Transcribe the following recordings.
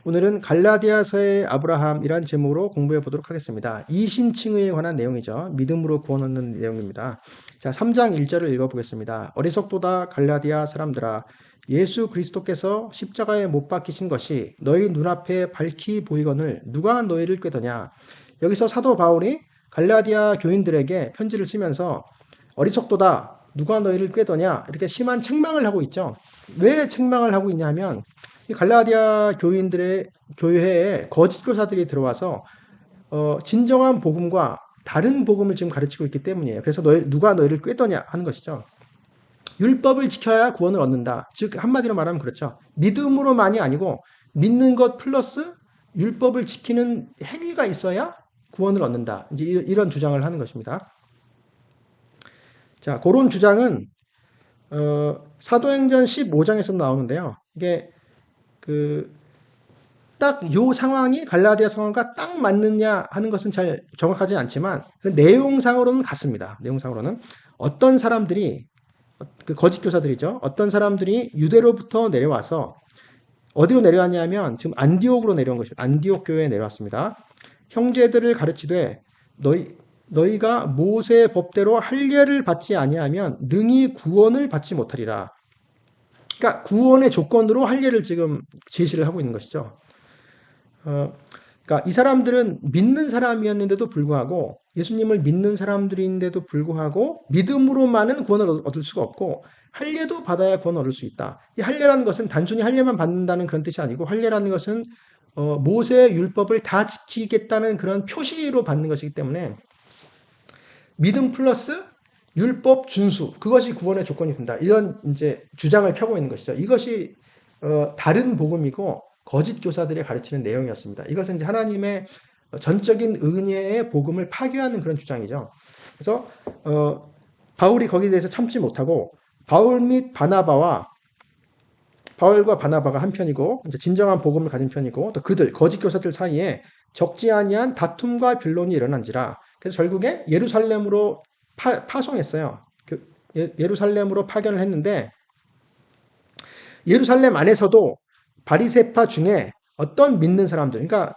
오늘은 갈라디아서의 아브라함이란 제목으로 공부해 보도록 하겠습니다. 이신칭의에 관한 내용이죠. 믿음으로 구원 얻는 내용입니다. 자, 3장 1절을 읽어보겠습니다. 어리석도다 갈라디아 사람들아, 예수 그리스도께서 십자가에 못 박히신 것이 너희 눈앞에 밝히 보이거늘 누가 너희를 꾀더냐. 여기서 사도 바울이 갈라디아 교인들에게 편지를 쓰면서 어리석도다, 누가 너희를 꾀더냐, 이렇게 심한 책망을 하고 있죠. 왜 책망을 하고 있냐면 이 갈라디아 교인들의 교회에 거짓 교사들이 들어와서 진정한 복음과 다른 복음을 지금 가르치고 있기 때문이에요. 그래서 누가 너희를 꾀더냐 하는 것이죠. 율법을 지켜야 구원을 얻는다. 즉 한마디로 말하면 그렇죠. 믿음으로만이 아니고 믿는 것 플러스 율법을 지키는 행위가 있어야 구원을 얻는다. 이제 이런 주장을 하는 것입니다. 자, 그런 주장은 사도행전 15장에서 나오는데요. 이게 딱 요 상황이 갈라디아 상황과 딱 맞느냐 하는 것은 잘 정확하지 않지만 그 내용상으로는 같습니다. 내용상으로는 어떤 사람들이 그 거짓 교사들이죠. 어떤 사람들이 유대로부터 내려와서 어디로 내려왔냐면 지금 안디옥으로 내려온 것입니다. 안디옥 교회에 내려왔습니다. 형제들을 가르치되 너희가 모세의 법대로 할례를 받지 아니하면 능히 구원을 받지 못하리라. 그러니까 구원의 조건으로 할례를 지금 제시를 하고 있는 것이죠. 그러니까 이 사람들은 믿는 사람이었는데도 불구하고 예수님을 믿는 사람들인데도 불구하고 믿음으로만은 구원을 얻을 수가 없고 할례도 받아야 구원을 얻을 수 있다. 이 할례라는 것은 단순히 할례만 받는다는 그런 뜻이 아니고 할례라는 것은 모세의 율법을 다 지키겠다는 그런 표시로 받는 것이기 때문에 믿음 플러스 율법 준수, 그것이 구원의 조건이 된다. 이런 이제 주장을 펴고 있는 것이죠. 이것이 다른 복음이고 거짓 교사들이 가르치는 내용이었습니다. 이것은 이제 하나님의 전적인 은혜의 복음을 파괴하는 그런 주장이죠. 그래서 바울이 거기에 대해서 참지 못하고 바울과 바나바가 한 편이고 이제 진정한 복음을 가진 편이고 또 그들 거짓 교사들 사이에 적지 아니한 다툼과 변론이 일어난지라. 그래서 결국에 예루살렘으로 파송했어요. 예루살렘으로 파견을 했는데 예루살렘 안에서도 바리새파 중에 어떤 믿는 사람들, 그러니까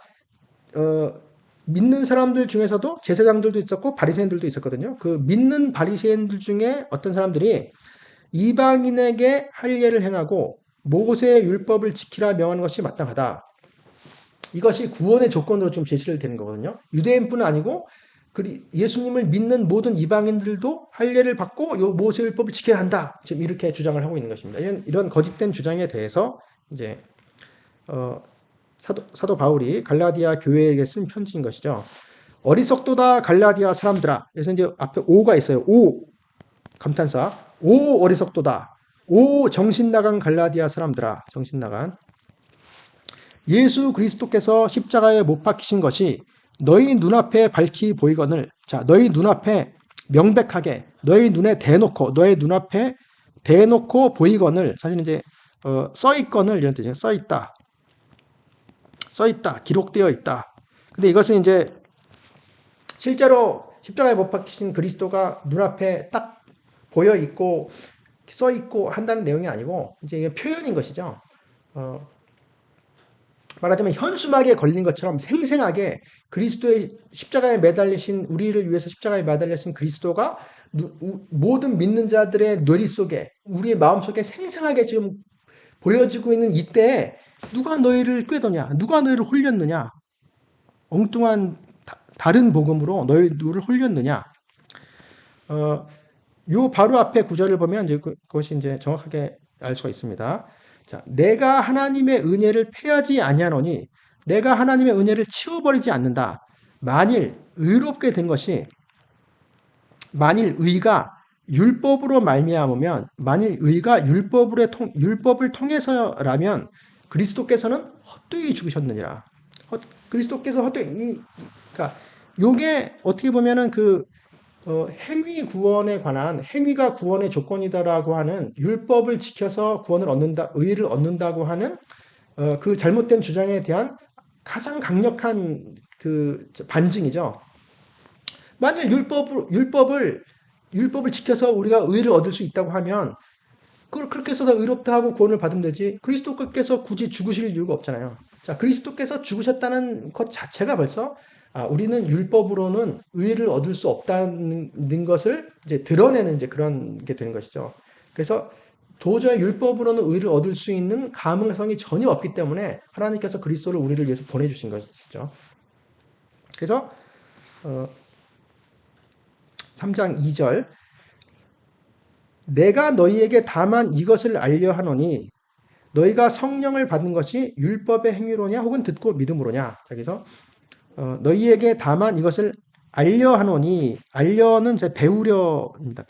믿는 사람들 중에서도 제사장들도 있었고 바리새인들도 있었거든요. 그 믿는 바리새인들 중에 어떤 사람들이 이방인에게 할례를 행하고 모세의 율법을 지키라 명하는 것이 마땅하다. 이것이 구원의 조건으로 좀 제시를 되는 거거든요. 유대인뿐 아니고 예수님을 믿는 모든 이방인들도 할례를 받고 모세 율법을 지켜야 한다. 지금 이렇게 주장을 하고 있는 것입니다. 이런 거짓된 주장에 대해서 이제 사도 바울이 갈라디아 교회에게 쓴 편지인 것이죠. 어리석도다 갈라디아 사람들아. 그래서 이제 앞에 오가 있어요. 오 감탄사. 오 어리석도다. 오 정신 나간 갈라디아 사람들아. 정신 나간. 예수 그리스도께서 십자가에 못 박히신 것이 너희 눈앞에 밝히 보이거늘, 자, 너희 눈앞에 명백하게, 너희 눈에 대놓고, 너희 눈앞에 대놓고 보이거늘, 사실 이제, 써 있거늘, 이런 뜻이에요. 써 있다. 써 있다. 기록되어 있다. 근데 이것은 이제, 실제로 십자가에 못 박히신 그리스도가 눈앞에 딱 보여 있고, 써 있고 한다는 내용이 아니고, 이제 이게 표현인 것이죠. 말하자면 현수막에 걸린 것처럼 생생하게 그리스도의 십자가에 매달리신 우리를 위해서 십자가에 매달리신 그리스도가 모든 믿는 자들의 뇌리 속에 우리의 마음 속에 생생하게 지금 보여지고 있는 이때에 누가 너희를 꾀더냐, 누가 너희를 홀렸느냐, 엉뚱한 다른 복음으로 너희를 홀렸느냐. 요 바로 앞에 구절을 보면 이제 그것이 이제 정확하게 알 수가 있습니다. 자, 내가 하나님의 은혜를 패하지 아니하노니 내가 하나님의 은혜를 치워버리지 않는다. 만일 의롭게 된 것이 만일 의가 율법으로 말미암으면 만일 의가 율법을 통해서라면 그리스도께서는 헛되이 죽으셨느니라. 그리스도께서 헛되이 그러니까 요게 어떻게 보면은 행위 구원에 관한 행위가 구원의 조건이다라고 하는 율법을 지켜서 구원을 얻는다, 의를 얻는다고 하는 그 잘못된 주장에 대한 가장 강력한 반증이죠. 만일 율법을 지켜서 우리가 의를 얻을 수 있다고 하면 그렇게 해서 의롭다 하고 구원을 받으면 되지 그리스도께서 굳이 죽으실 이유가 없잖아요. 자, 그리스도께서 죽으셨다는 것 자체가 벌써 우리는 율법으로는 의를 얻을 수 없다는 것을 이제 드러내는 이제 그런 게 되는 것이죠. 그래서 도저히 율법으로는 의를 얻을 수 있는 가능성이 전혀 없기 때문에 하나님께서 그리스도를 우리를 위해서 보내주신 것이죠. 그래서 3장 2절 내가 너희에게 다만 이것을 알려 하노니 너희가 성령을 받은 것이 율법의 행위로냐 혹은 듣고 믿음으로냐. 자, 그래서 너희에게 다만 이것을 알려 하노니 알려는 제 배우려입니다.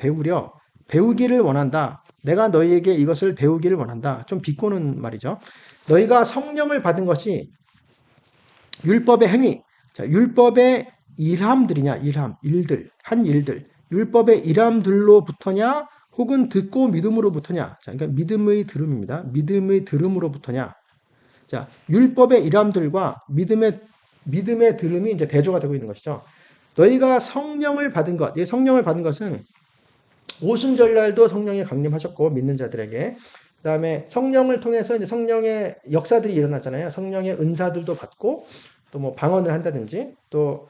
배우기를 원한다. 내가 너희에게 이것을 배우기를 원한다. 좀 비꼬는 말이죠. 너희가 성령을 받은 것이 율법의 행위, 자, 율법의 일함들이냐, 한 일들, 율법의 일함들로부터냐, 혹은 듣고 믿음으로부터냐. 자, 그러니까 믿음의 들음입니다. 믿음의 들음으로부터냐. 자, 율법의 일함들과 믿음의 들음이 이제 대조가 되고 있는 것이죠. 너희가 성령을 받은 것, 이 성령을 받은 것은 오순절날도 성령이 강림하셨고 믿는 자들에게 그다음에 성령을 통해서 이제 성령의 역사들이 일어나잖아요. 성령의 은사들도 받고 또 뭐 방언을 한다든지 또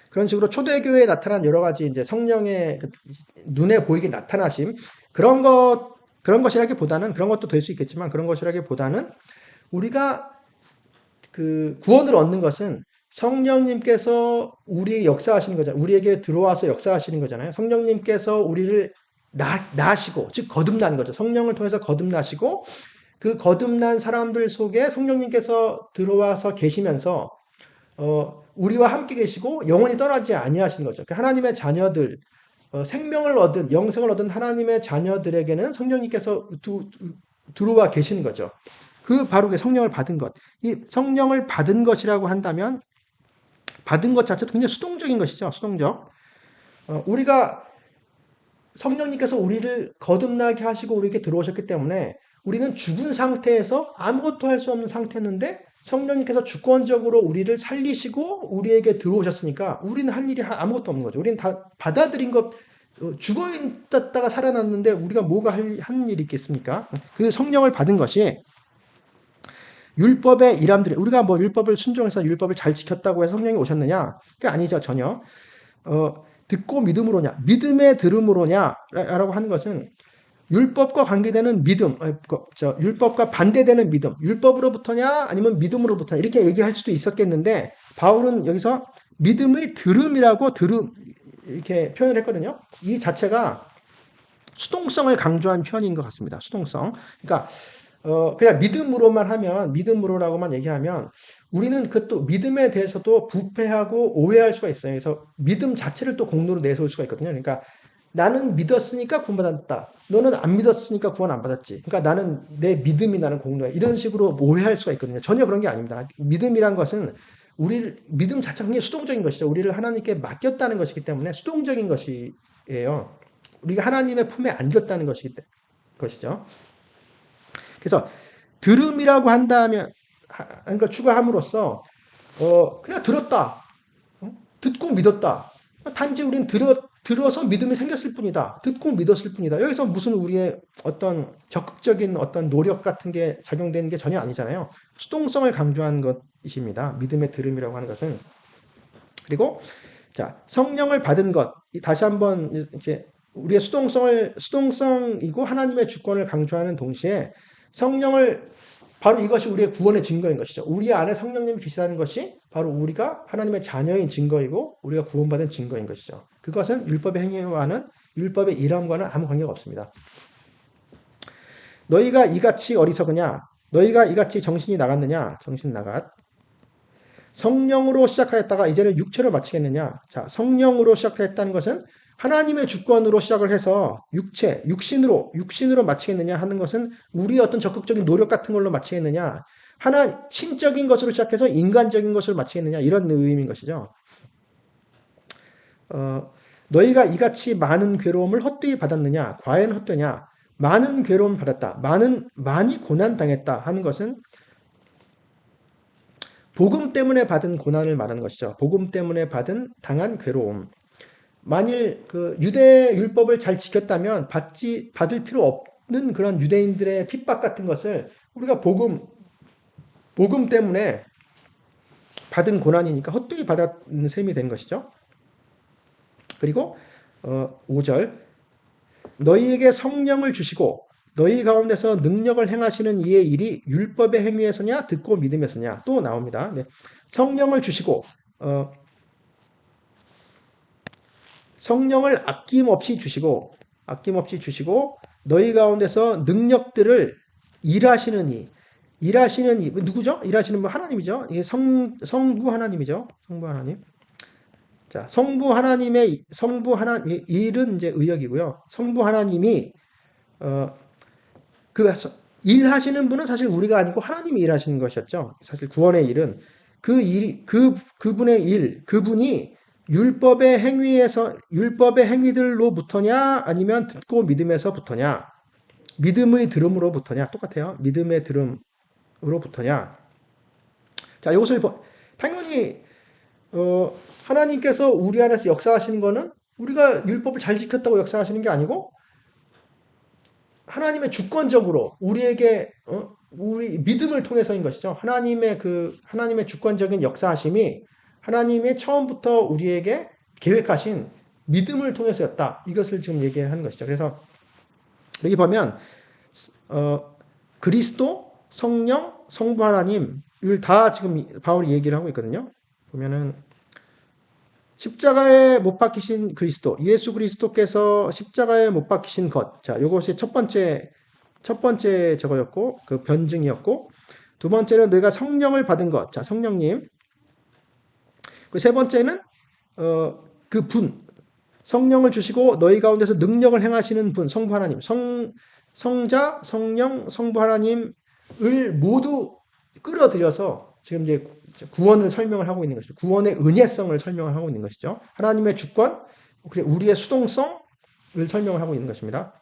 그런 식으로 초대교회에 나타난 여러 가지 이제 성령의 눈에 보이게 나타나심 그런 것이라기보다는 그런 것도 될 수 있겠지만 그런 것이라기보다는 우리가 그 구원을 얻는 것은 성령님께서 우리 역사하시는 거잖아요. 우리에게 들어와서 역사하시는 거잖아요. 성령님께서 우리를 나시고 즉 거듭난 거죠. 성령을 통해서 거듭나시고 그 거듭난 사람들 속에 성령님께서 들어와서 계시면서 우리와 함께 계시고 영원히 떠나지 아니하시는 거죠. 하나님의 자녀들 생명을 얻은 영생을 얻은 하나님의 자녀들에게는 성령님께서 들어와 계시는 거죠. 그 바로 그 성령을 받은 것. 이 성령을 받은 것이라고 한다면 받은 것 자체도 굉장히 수동적인 것이죠. 수동적. 우리가 성령님께서 우리를 거듭나게 하시고 우리에게 들어오셨기 때문에 우리는 죽은 상태에서 아무것도 할 수 없는 상태였는데 성령님께서 주권적으로 우리를 살리시고 우리에게 들어오셨으니까 우리는 할 일이 아무것도 없는 거죠. 우리는 다 받아들인 것, 죽어 있다가 살아났는데 우리가 뭐가 하는 일이 있겠습니까? 그 성령을 받은 것이 율법의 일함들, 우리가 뭐 율법을 순종해서 율법을 잘 지켰다고 해서 성령이 오셨느냐? 그게 아니죠, 전혀. 듣고 믿음으로냐? 믿음의 들음으로냐? 라고 하는 것은 율법과 관계되는 믿음, 율법과 반대되는 믿음, 율법으로부터냐 아니면 믿음으로부터냐 이렇게 얘기할 수도 있었겠는데 바울은 여기서 믿음의 들음이라고 이렇게 표현을 했거든요. 이 자체가 수동성을 강조한 표현인 것 같습니다. 수동성. 그러니까 그냥 믿음으로라고만 얘기하면 우리는 그것도 믿음에 대해서도 부패하고 오해할 수가 있어요. 그래서 믿음 자체를 또 공로로 내세울 수가 있거든요. 그러니까 나는 믿었으니까 구원받았다. 너는 안 믿었으니까 구원 안 받았지. 그러니까 나는 내 믿음이 나는 공로야. 이런 식으로 오해할 수가 있거든요. 전혀 그런 게 아닙니다. 믿음이란 것은 믿음 자체가 굉장히 수동적인 것이죠. 우리를 하나님께 맡겼다는 것이기 때문에 수동적인 것이에요. 우리가 하나님의 품에 안겼다는 것이죠. 그래서 들음이라고 한다면 걸 추가함으로써 그냥 들었다. 듣고 믿었다. 단지 우리는 들어서 믿음이 생겼을 뿐이다. 듣고 믿었을 뿐이다. 여기서 무슨 우리의 어떤 적극적인 어떤 노력 같은 게 작용되는 게 전혀 아니잖아요. 수동성을 강조한 것입니다. 믿음의 들음이라고 하는 것은. 그리고 자, 성령을 받은 것. 다시 한번 이제 우리의 수동성이고 하나님의 주권을 강조하는 동시에 성령을 바로 이것이 우리의 구원의 증거인 것이죠. 우리 안에 성령님이 계시다는 것이 바로 우리가 하나님의 자녀인 증거이고 우리가 구원받은 증거인 것이죠. 그것은 율법의 행위와는 율법의 일함과는 아무 관계가 없습니다. 너희가 이같이 어리석으냐? 너희가 이같이 정신이 나갔느냐? 정신 나갔. 성령으로 시작하였다가 이제는 육체로 마치겠느냐? 자, 성령으로 시작했다는 것은 하나님의 주권으로 시작을 해서 육신으로 마치겠느냐 하는 것은 우리의 어떤 적극적인 노력 같은 걸로 마치겠느냐, 신적인 것으로 시작해서 인간적인 것으로 마치겠느냐, 이런 의미인 것이죠. 너희가 이같이 많은 괴로움을 헛되이 받았느냐, 과연 헛되냐, 많은 괴로움 받았다, 많이 고난당했다 하는 것은 복음 때문에 받은 고난을 말하는 것이죠. 복음 때문에 당한 괴로움. 만일 그 유대 율법을 잘 지켰다면 받을 필요 그런 유대인들의 핍박 같은 것을 우리가 복음 때문에 받은 고난이니까 헛되이 받은 셈이 된 것이죠. 그리고 5절 너희에게 성령을 주시고 너희 가운데서 능력을 행하시는 이의 일이 율법의 행위에서냐 듣고 믿음에서냐 또 나옵니다. 네. 성령을 주시고 성령을 아낌없이 주시고 너희 가운데서 능력들을 일하시는 이 누구죠? 일하시는 분 하나님이죠. 이게 성부 하나님이죠. 성부 하나님. 자, 성부 하나님 일은 이제 의역이고요. 성부 하나님이 그 일하시는 분은 사실 우리가 아니고 하나님이 일하시는 것이었죠. 사실 구원의 일은 그분의 일, 그분이 율법의 행위들로부터냐 아니면 듣고 믿음에서부터냐 믿음의 들음으로부터냐 똑같아요. 믿음의 들음으로부터냐. 자, 이것을 당연히 하나님께서 우리 안에서 역사하시는 거는 우리가 율법을 잘 지켰다고 역사하시는 게 아니고 하나님의 주권적으로 우리에게 우리 믿음을 통해서인 것이죠. 하나님의 주권적인 역사하심이 하나님의 처음부터 우리에게 계획하신 믿음을 통해서였다. 이것을 지금 얘기하는 것이죠. 그래서 여기 보면 그리스도, 성령, 성부 하나님을 다 지금 바울이 얘기를 하고 있거든요. 보면은 십자가에 못 박히신 그리스도, 예수 그리스도께서 십자가에 못 박히신 것. 자, 요것이 첫 번째 저거였고, 그 변증이었고, 두 번째는 너희가 성령을 받은 것. 자, 성령님. 그 세 번째는, 그 분. 성령을 주시고 너희 가운데서 능력을 행하시는 분, 성부 하나님. 성자, 성령, 성부 하나님을 모두 끌어들여서 지금 이제 구원을 설명을 하고 있는 것이죠. 구원의 은혜성을 설명을 하고 있는 것이죠. 하나님의 주권, 우리의 수동성을 설명을 하고 있는 것입니다.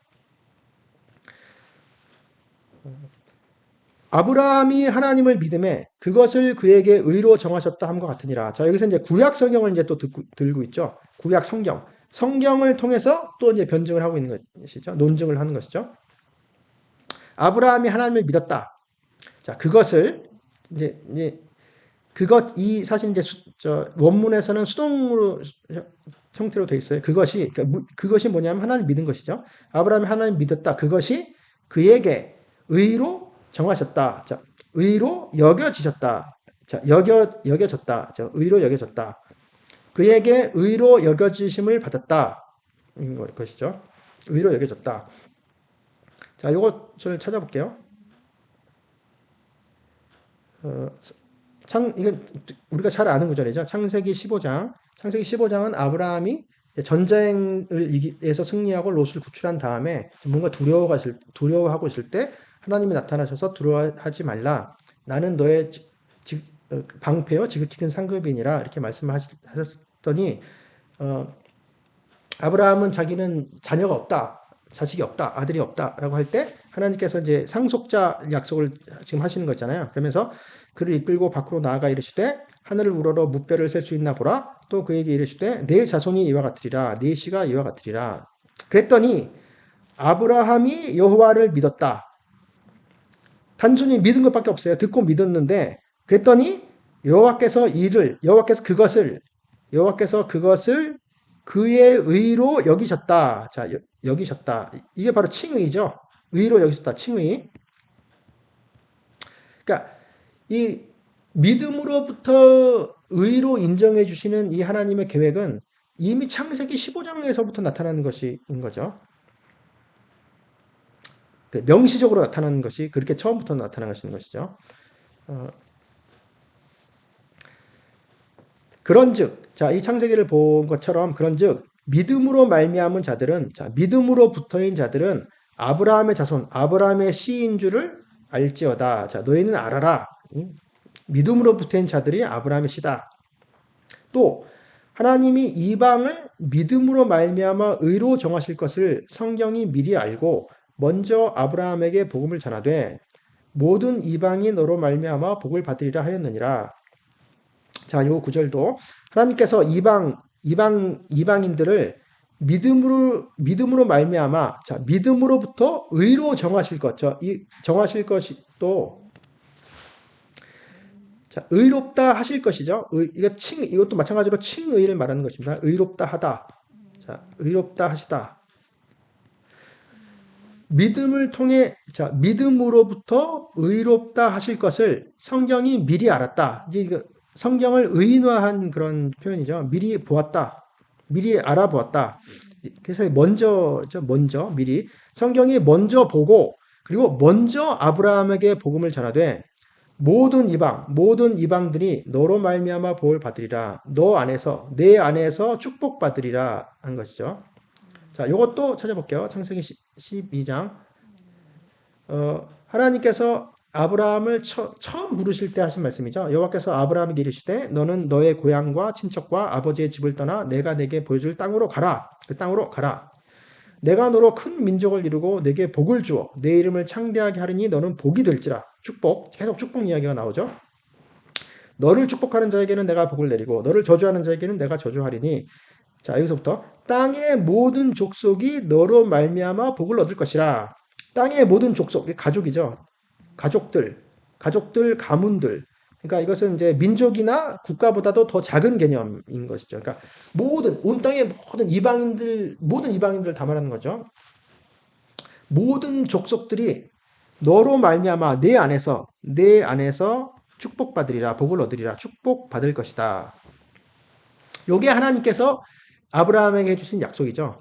아브라함이 하나님을 믿음에 그것을 그에게 의로 정하셨다 함과 같으니라. 자, 여기서 이제 구약 성경을 이제 또 들고 있죠. 구약 성경. 성경을 통해서 또 이제 변증을 하고 있는 것이죠. 논증을 하는 것이죠. 아브라함이 하나님을 믿었다. 자, 그것을 이제 사실 이제 원문에서는 수동으로 형태로 되어 있어요. 그것이 뭐냐면 하나님 믿은 것이죠. 아브라함이 하나님 믿었다. 그것이 그에게 의로 정하셨다. 자, 의로 여겨지셨다. 자, 여겨졌다. 자, 의로 여겨졌다. 그에게 의로 여겨지심을 받았다. 것이죠. 의로 여겨졌다. 자, 요것을 찾아볼게요. 이건 우리가 잘 아는 구절이죠. 창세기 15장. 창세기 15장은 아브라함이 전쟁에서 승리하고 롯을 구출한 다음에 뭔가 두려워하고 있을 때 하나님이 나타나셔서 두려워하지 말라. 나는 너의 방패요 지극히 큰 상급이니라 이렇게 말씀하셨더니 아브라함은 자기는 자녀가 없다. 자식이 없다. 아들이 없다라고 할 때 하나님께서 이제 상속자 약속을 지금 하시는 거잖아요. 그러면서 그를 이끌고 밖으로 나아가 이르시되 하늘을 우러러 무뼈를 셀 수 있나 보라. 또 그에게 이르시되 내 자손이 이와 같으리라. 내 씨가 이와 같으리라. 그랬더니 아브라함이 여호와를 믿었다. 단순히 믿은 것밖에 없어요. 듣고 믿었는데 그랬더니 여호와께서 그것을 그의 의로 여기셨다. 자, 여기셨다. 이게 바로 칭의죠. 의로 여기셨다. 칭의. 그러니까 이 믿음으로부터 의로 인정해 주시는 이 하나님의 계획은 이미 창세기 15장에서부터 나타나는 것인 거죠. 명시적으로 나타나는 것이 그렇게 처음부터 나타나시는 것이죠. 그런즉 자, 이 창세기를 본 것처럼 그런즉 믿음으로 말미암은 자들은 믿음으로부터인 자들은 아브라함의 자손, 아브라함의 씨인 줄을 알지어다. 자, 너희는 알아라. 믿음으로부터인 자들이 아브라함의 씨다. 또 하나님이 이방을 믿음으로 말미암아 의로 정하실 것을 성경이 미리 알고 먼저 아브라함에게 복음을 전하되 모든 이방이 너로 말미암아 복을 받으리라 하였느니라. 자, 요 구절도 하나님께서 이방인들을 믿음으로 말미암아, 자, 믿음으로부터 의로 정하실 것. 이 정하실 것이 또, 자, 의롭다 하실 것이죠. 이것도 마찬가지로 칭의를 말하는 것입니다. 의롭다 하다. 자, 의롭다 하시다. 믿음을 통해, 자, 믿음으로부터 의롭다 하실 것을 성경이 미리 알았다. 이게 성경을 의인화한 그런 표현이죠. 미리 보았다. 미리 알아보았다. 그래서 먼저, 미리. 성경이 먼저 보고, 그리고 먼저 아브라함에게 복음을 전하되, 모든 이방들이 너로 말미암아 복을 받으리라. 내 안에서 축복받으리라 한 것이죠. 자, 이것도 찾아볼게요. 창세기 12장. 하나님께서 아브라함을 처음 부르실 때 하신 말씀이죠. 여호와께서 아브라함에게 이르시되 너는 너의 고향과 친척과 아버지의 집을 떠나 내가 내게 보여줄 땅으로 가라. 그 땅으로 가라. 내가 너로 큰 민족을 이루고 내게 복을 주어 내 이름을 창대하게 하리니 너는 복이 될지라. 축복. 계속 축복 이야기가 나오죠. 너를 축복하는 자에게는 내가 복을 내리고 너를 저주하는 자에게는 내가 저주하리니. 자, 여기서부터 땅의 모든 족속이 너로 말미암아 복을 얻을 것이라. 땅의 모든 족속, 가족이죠. 가족들, 가문들. 그러니까 이것은 이제 민족이나 국가보다도 더 작은 개념인 것이죠. 그러니까 온 땅의 모든 이방인들 다 말하는 거죠. 모든 족속들이 너로 말미암아 내 안에서 축복받으리라, 복을 얻으리라, 축복받을 것이다. 요게 하나님께서 아브라함에게 해주신 약속이죠.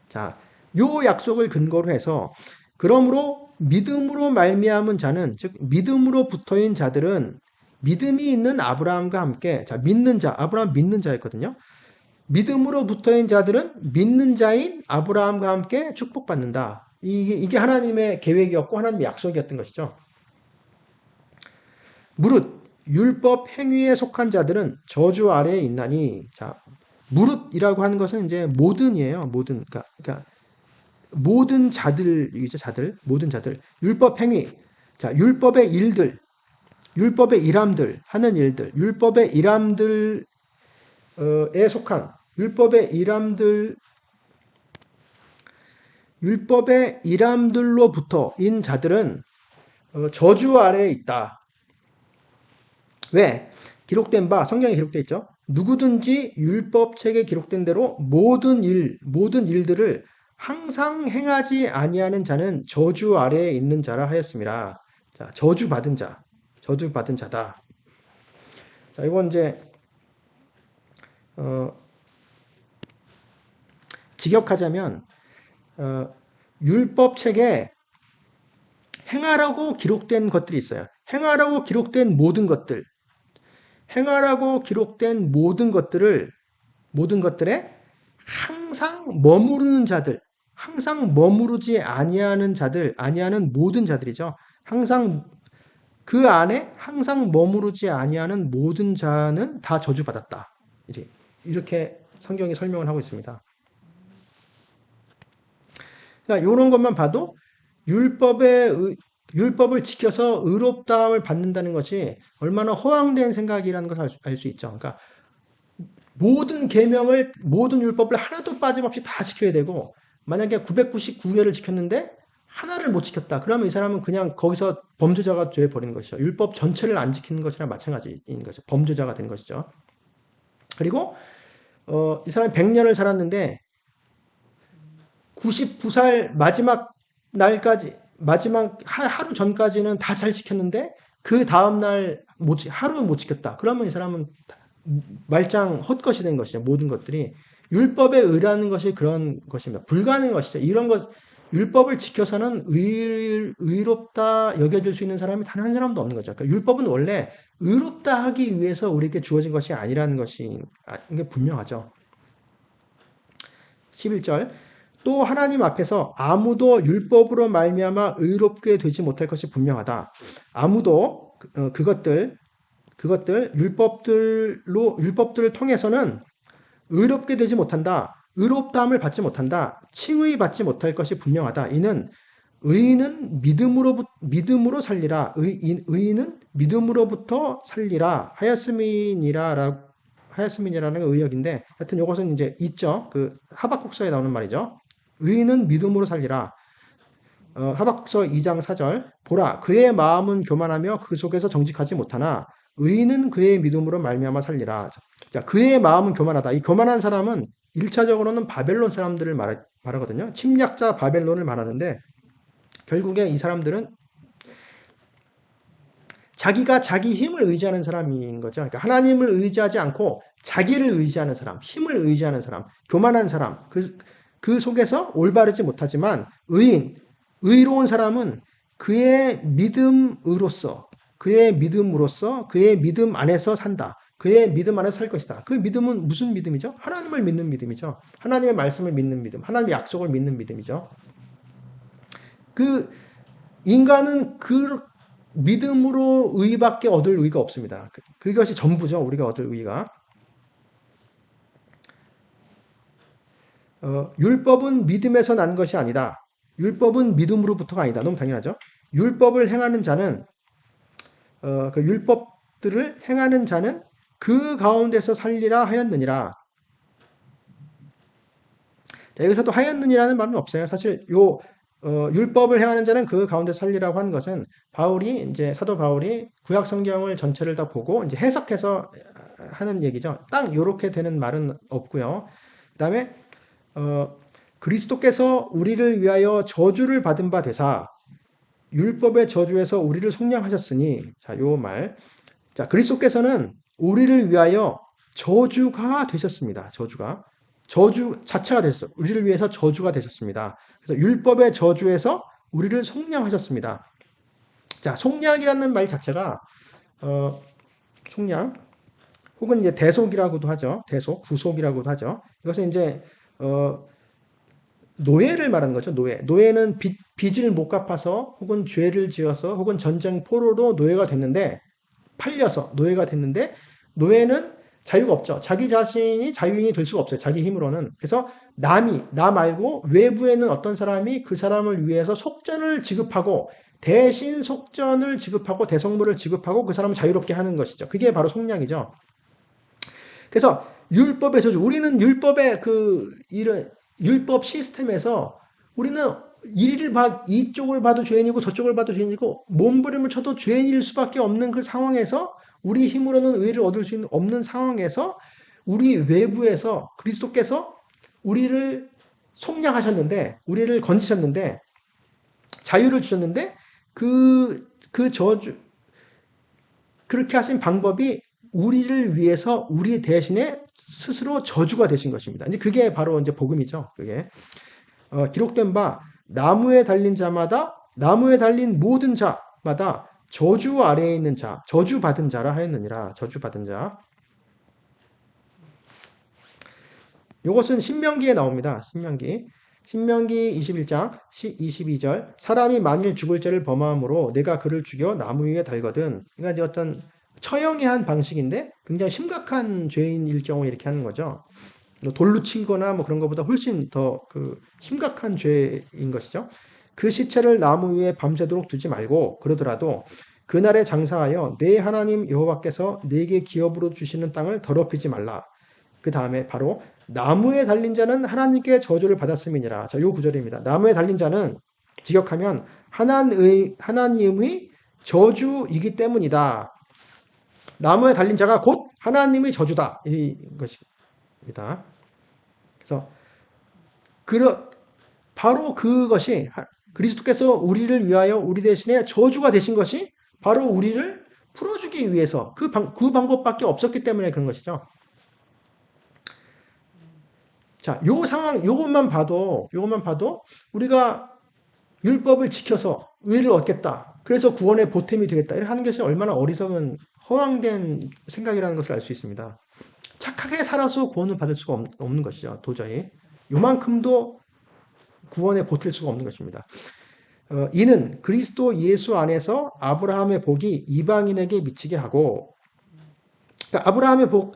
자, 요 약속을 근거로 해서 그러므로 믿음으로 말미암은 자는, 즉 믿음으로 붙어인 자들은 믿음이 있는 아브라함과 함께, 자, 아브라함 믿는 자였거든요. 믿음으로 붙어인 자들은 믿는 자인 아브라함과 함께 축복받는다. 이게 하나님의 계획이었고 하나님의 약속이었던 것이죠. 무릇 율법 행위에 속한 자들은 저주 아래에 있나니. 자, 무릇이라고 하는 것은 이제 모든이에요. 그러니까 모든 자들이죠. 모든 자들. 율법 행위. 자, 율법의 일함들 하는 일들, 율법의 일함들에 속한 율법의 일함들로부터인 자들은 저주 아래에 있다. 왜? 성경에 기록되어 있죠. 누구든지 율법책에 기록된 대로 모든 일들을 항상 행하지 아니하는 자는 저주 아래에 있는 자라 하였습니다. 자, 저주받은 자다. 자, 이건 이제 직역하자면 율법책에 행하라고 기록된 것들이 있어요. 행하라고 기록된 모든 것들에 항상 머무르는 자들, 항상 머무르지 아니하는 모든 자들이죠. 항상 그 안에 항상 머무르지 아니하는 모든 자는 다 저주받았다. 이렇게 성경이 설명을 하고 있습니다. 그러니까 이런 것만 봐도 율법을 지켜서 의롭다함을 받는다는 것이 얼마나 허황된 생각이라는 것을 알 수 있죠. 그러니까 모든 율법을 하나도 빠짐없이 다 지켜야 되고, 만약에 999개를 지켰는데 하나를 못 지켰다. 그러면 이 사람은 그냥 거기서 범죄자가 돼 버리는 것이죠. 율법 전체를 안 지키는 것이랑 마찬가지인 거죠. 범죄자가 된 것이죠. 그리고 이 사람이 100년을 살았는데 99살 마지막 날까지, 마지막 하루 전까지는 다 잘 지켰는데 그 다음날 하루 못 지켰다. 그러면 이 사람은 말짱 헛것이 된 것이죠. 모든 것들이. 율법에 의라는 것이 그런 것입니다. 불가능한 것이죠. 이런 것, 율법을 지켜서는 의롭다 여겨질 수 있는 사람이 단 한 사람도 없는 거죠. 그러니까 율법은 원래 의롭다 하기 위해서 우리에게 주어진 것이 아니라는 것이 이게 분명하죠. 11절. 또 하나님 앞에서 아무도 율법으로 말미암아 의롭게 되지 못할 것이 분명하다. 아무도 그것들 율법들을 통해서는 의롭게 되지 못한다. 의롭다함을 받지 못한다. 칭의 받지 못할 것이 분명하다. 이는 의인은 믿음으로 살리라. 의인은 믿음으로부터 살리라 하였음이니라 하였음이니라는 의역인데, 하여튼 이것은 이제 있죠. 그 하박국서에 나오는 말이죠. 의인은 믿음으로 살리라. 하박국서 2장 4절. 보라, 그의 마음은 교만하며 그 속에서 정직하지 못하나 의인은 그의 믿음으로 말미암아 살리라. 자, 그의 마음은 교만하다. 이 교만한 사람은 1차적으로는 바벨론 사람들을 말하거든요. 침략자 바벨론을 말하는데, 결국에 이 사람들은 자기가 자기 힘을 의지하는 사람인 거죠. 그러니까 하나님을 의지하지 않고 자기를 의지하는 사람, 힘을 의지하는 사람, 교만한 사람, 그 속에서 올바르지 못하지만 의로운 사람은 그의 믿음으로써, 그의 믿음으로써, 그의 믿음 안에서 산다. 그의 믿음 안에서 살 것이다. 그 믿음은 무슨 믿음이죠? 하나님을 믿는 믿음이죠. 하나님의 말씀을 믿는 믿음, 하나님의 약속을 믿는 믿음이죠. 그 인간은 그 믿음으로 의밖에 얻을 의가 없습니다. 그것이 전부죠. 우리가 얻을 의가. 율법은 믿음에서 난 것이 아니다. 율법은 믿음으로부터가 아니다. 너무 당연하죠. 율법을 행하는 자는 그 율법들을 행하는 자는 그 가운데서 살리라 하였느니라. 자, 여기서도 하였느니라는 말은 없어요. 사실 율법을 행하는 자는 그 가운데 살리라고 하는 것은 사도 바울이 구약 성경을 전체를 다 보고 이제 해석해서 하는 얘기죠. 딱 요렇게 되는 말은 없고요. 그다음에 그리스도께서 우리를 위하여 저주를 받은 바 되사 율법의 저주에서 우리를 속량하셨으니, 자, 요 말. 자, 그리스도께서는 우리를 위하여 저주가 되셨습니다. 저주 자체가 되셨어요. 우리를 위해서 저주가 되셨습니다. 그래서 율법의 저주에서 우리를 속량하셨습니다. 자, 속량이라는 말 자체가 속량 혹은 이제 대속이라고도 하죠. 구속이라고도 하죠. 이것은 이제 노예를 말하는 거죠. 노예는 빚을 못 갚아서 혹은 죄를 지어서 혹은 전쟁 포로로 노예가 됐는데, 팔려서 노예가 됐는데, 노예는 자유가 없죠. 자기 자신이 자유인이 될 수가 없어요. 자기 힘으로는. 그래서 나 말고 외부에는 어떤 사람이 그 사람을 위해서 속전을 지급하고, 대신 속전을 지급하고 대성물을 지급하고 그 사람을 자유롭게 하는 것이죠. 그게 바로 속량이죠. 그래서 율법의 저주, 우리는 율법 시스템에서 우리는 이쪽을 봐도 죄인이고 저쪽을 봐도 죄인이고 몸부림을 쳐도 죄인일 수밖에 없는 그 상황에서, 우리 힘으로는 의를 얻을 수 없는 상황에서 우리 외부에서 그리스도께서 우리를 속량하셨는데, 우리를 건지셨는데, 자유를 주셨는데, 그 저주, 그렇게 하신 방법이 우리를 위해서 우리 대신에 스스로 저주가 되신 것입니다. 이제 그게 바로 이제 복음이죠. 그게 기록된 바 나무에 달린 모든 자마다 저주 아래에 있는 자, 저주받은 자라 하였느니라. 저주받은 자. 이것은 신명기에 나옵니다. 신명기 21장 22절. 사람이 만일 죽을 죄를 범함으로 내가 그를 죽여 나무 위에 달거든. 그러니까 이제 어떤 처형의 한 방식인데 굉장히 심각한 죄인일 경우에 이렇게 하는 거죠. 돌로 치거나 뭐 그런 것보다 훨씬 더 심각한 죄인 것이죠. 그 시체를 나무 위에 밤새도록 두지 말고, 그러더라도 그날에 장사하여 내 하나님 여호와께서 내게 기업으로 주시는 땅을 더럽히지 말라. 그 다음에 바로 나무에 달린 자는 하나님께 저주를 받았음이니라. 자, 요 구절입니다. 나무에 달린 자는 직역하면 하나님의 저주이기 때문이다. 나무에 달린 자가 곧 하나님의 저주다. 이 것입니다. 그래서 바로 그것이 그리스도께서 우리를 위하여 우리 대신에 저주가 되신 것이 바로 우리를 풀어주기 위해서 그 방법밖에 없었기 때문에 그런 것이죠. 자, 요것만 봐도 우리가 율법을 지켜서 의를 얻겠다. 그래서 구원의 보탬이 되겠다. 이렇게 하는 것이 얼마나 어리석은 허황된 생각이라는 것을 알 수 있습니다. 착하게 살아서 구원을 받을 수가 없는 것이죠. 도저히. 요만큼도 구원에 보탤 수가 없는 것입니다. 이는 그리스도 예수 안에서 아브라함의 복이 이방인에게 미치게 하고, 그러니까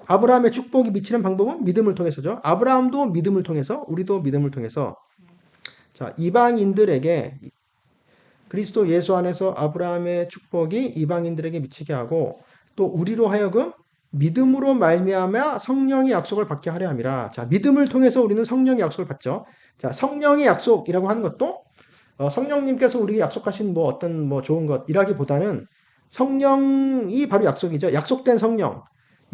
아브라함의 축복이 미치는 방법은 믿음을 통해서죠. 아브라함도 믿음을 통해서, 우리도 믿음을 통해서, 자, 이방인들에게, 그리스도 예수 안에서 아브라함의 축복이 이방인들에게 미치게 하고, 또 우리로 하여금 믿음으로 말미암아 성령의 약속을 받게 하려 함이라. 자, 믿음을 통해서 우리는 성령의 약속을 받죠. 자, 성령의 약속이라고 하는 것도 성령님께서 우리에게 약속하신 뭐 어떤 뭐 좋은 것이라기보다는 성령이 바로 약속이죠. 약속된 성령.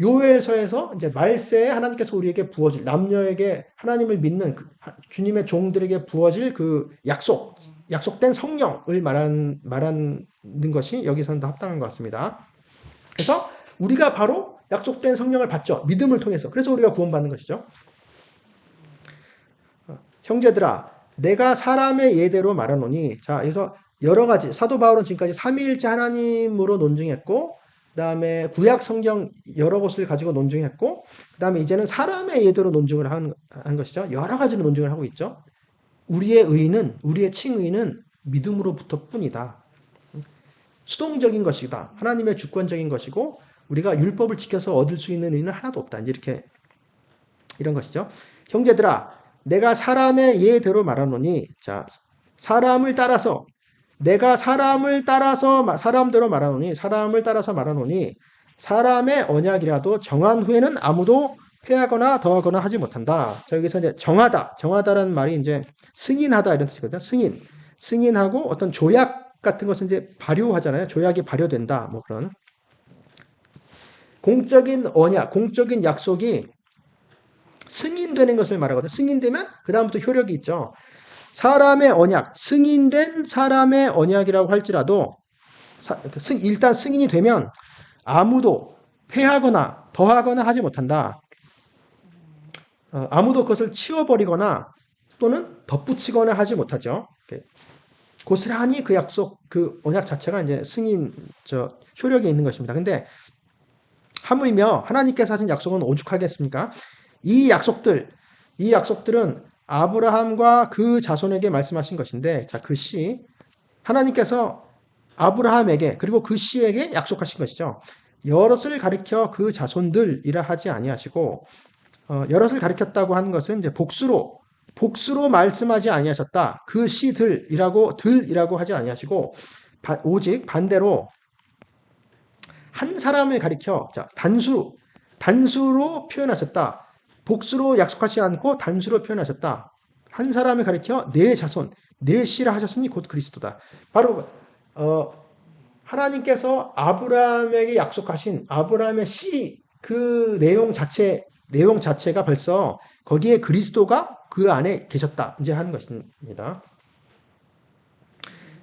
요엘서에서 이제 말세에 하나님께서 우리에게 부어질 남녀에게 하나님을 믿는 주님의 종들에게 부어질 그 약속된 성령을 말하는 것이 여기서는 더 합당한 것 같습니다. 그래서 우리가 바로 약속된 성령을 받죠. 믿음을 통해서. 그래서 우리가 구원받는 것이죠. 형제들아, 내가 사람의 예대로 말하노니, 자, 그래서 여러 가지, 사도 바울은 지금까지 삼위일체 하나님으로 논증했고, 그 다음에 구약 성경 여러 곳을 가지고 논증했고, 그 다음에 이제는 사람의 예대로 논증을 한 것이죠. 여러 가지로 논증을 하고 있죠. 우리의 칭의는 믿음으로부터 뿐이다. 수동적인 것이다. 하나님의 주권적인 것이고, 우리가 율법을 지켜서 얻을 수 있는 의는 하나도 없다. 이제 이런 것이죠. 형제들아, 내가 사람의 예대로 말하노니, 자, 사람을 따라서, 내가 사람대로 말하노니, 사람을 따라서 말하노니, 사람의 언약이라도 정한 후에는 아무도 폐하거나 더하거나 하지 못한다. 자, 여기서 이제 정하다라는 말이 이제 승인하다 이런 뜻이거든요. 승인하고 어떤 조약 같은 것은 이제 발효하잖아요. 조약이 발효된다. 뭐 그런. 공적인 언약, 공적인 약속이 승인되는 것을 말하거든요. 승인되면 그 다음부터 효력이 있죠. 사람의 언약, 승인된 사람의 언약이라고 할지라도 일단 승인이 되면 아무도 폐하거나 더하거나 하지 못한다. 아무도 그것을 치워버리거나 또는 덧붙이거나 하지 못하죠. 고스란히 그 약속, 그 언약 자체가 이제 효력이 있는 것입니다. 근데 하물며 하나님께서 하신 약속은 오죽하겠습니까? 이 약속들은 아브라함과 그 자손에게 말씀하신 것인데, 자, 그 씨, 하나님께서 아브라함에게, 그리고 그 씨에게 약속하신 것이죠. 여럿을 가리켜 그 자손들이라 하지 아니하시고, 여럿을 가리켰다고 하는 것은 이제 복수로 말씀하지 아니하셨다. 그 씨들이라고 하지 아니하시고, 오직 반대로 한 사람을 가리켜, 자, 단수로 표현하셨다. 복수로 약속하지 않고 단수로 표현하셨다. 한 사람을 가리켜 네 자손, 네 씨라 하셨으니 곧 그리스도다. 바로 하나님께서 아브라함에게 약속하신 아브라함의 씨 그 내용 자체가 벌써 거기에 그리스도가 그 안에 계셨다. 이제 하는 것입니다.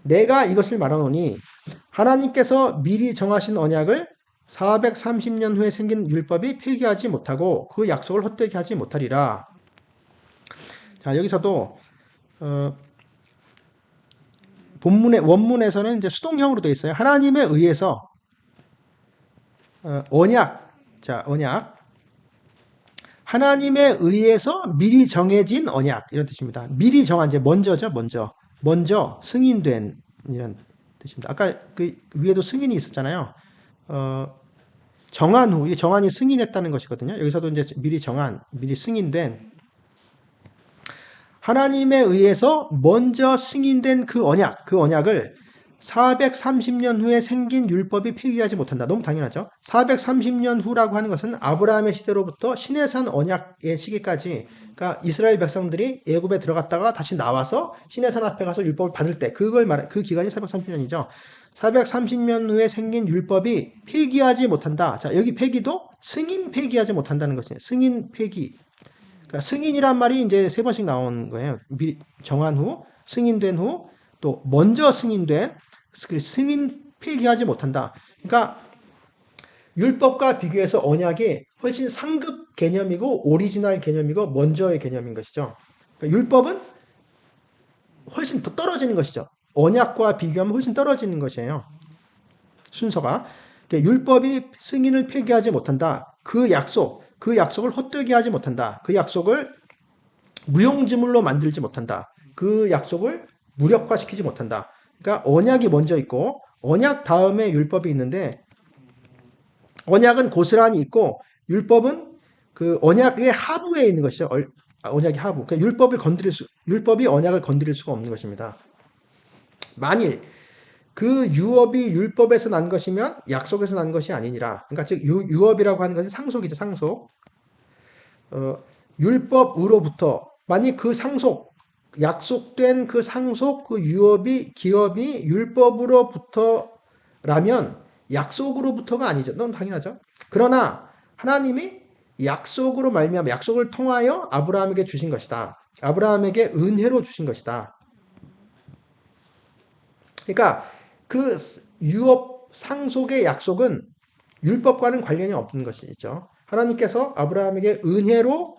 내가 이것을 말하노니 하나님께서 미리 정하신 언약을 430년 후에 생긴 율법이 폐기하지 못하고 그 약속을 헛되게 하지 못하리라. 자, 여기서도 원문에서는 이제 수동형으로 되어 있어요. 하나님에 의해서 언약. 하나님에 의해서 미리 정해진 언약 이런 뜻입니다. 미리 정한 이제 먼저죠, 먼저 승인된 이런 뜻입니다. 아까 그 위에도 승인이 있었잖아요. 정한 후, 이 정한이 승인했다는 것이거든요. 여기서도 이제 미리 승인된 하나님에 의해서 먼저 승인된 그 언약을 430년 후에 생긴 율법이 폐기하지 못한다. 너무 당연하죠. 430년 후라고 하는 것은 아브라함의 시대로부터 시내산 언약의 시기까지, 그러니까 이스라엘 백성들이 애굽에 들어갔다가 다시 나와서 시내산 앞에 가서 율법을 받을 때 그 기간이 430년이죠. 430년 후에 생긴 율법이 폐기하지 못한다. 자, 여기 폐기도 승인 폐기하지 못한다는 것이에요. 승인 폐기. 그러니까 승인이란 말이 이제 3번씩 나온 거예요. 미리 정한 후, 승인된 후, 또 먼저 승인된, 승인 폐기하지 못한다. 그러니까 율법과 비교해서 언약이 훨씬 상급 개념이고 오리지널 개념이고 먼저의 개념인 것이죠. 그러니까 율법은 훨씬 더 떨어지는 것이죠. 언약과 비교하면 훨씬 떨어지는 것이에요. 순서가. 그러니까 율법이 승인을 폐기하지 못한다. 그 약속을 헛되게 하지 못한다. 그 약속을 무용지물로 만들지 못한다. 그 약속을 무력화시키지 못한다. 그러니까 언약이 먼저 있고 언약 다음에 율법이 있는데 언약은 고스란히 있고 율법은 그 언약의 하부에 있는 것이죠. 언약의 하부. 그러니까 율법이 언약을 건드릴 수가 없는 것입니다. 만일 그 유업이 율법에서 난 것이면 약속에서 난 것이 아니니라. 그러니까 즉 유업이라고 하는 것은 상속이죠, 상속. 어, 율법으로부터 만약 그 상속, 약속된 그 상속, 그 유업이 기업이 율법으로부터라면 약속으로부터가 아니죠. 넌 당연하죠. 그러나 하나님이 약속으로 말미암아 약속을 통하여 아브라함에게 주신 것이다. 아브라함에게 은혜로 주신 것이다. 그러니까 그 유업 상속의 약속은 율법과는 관련이 없는 것이죠. 하나님께서 아브라함에게 은혜로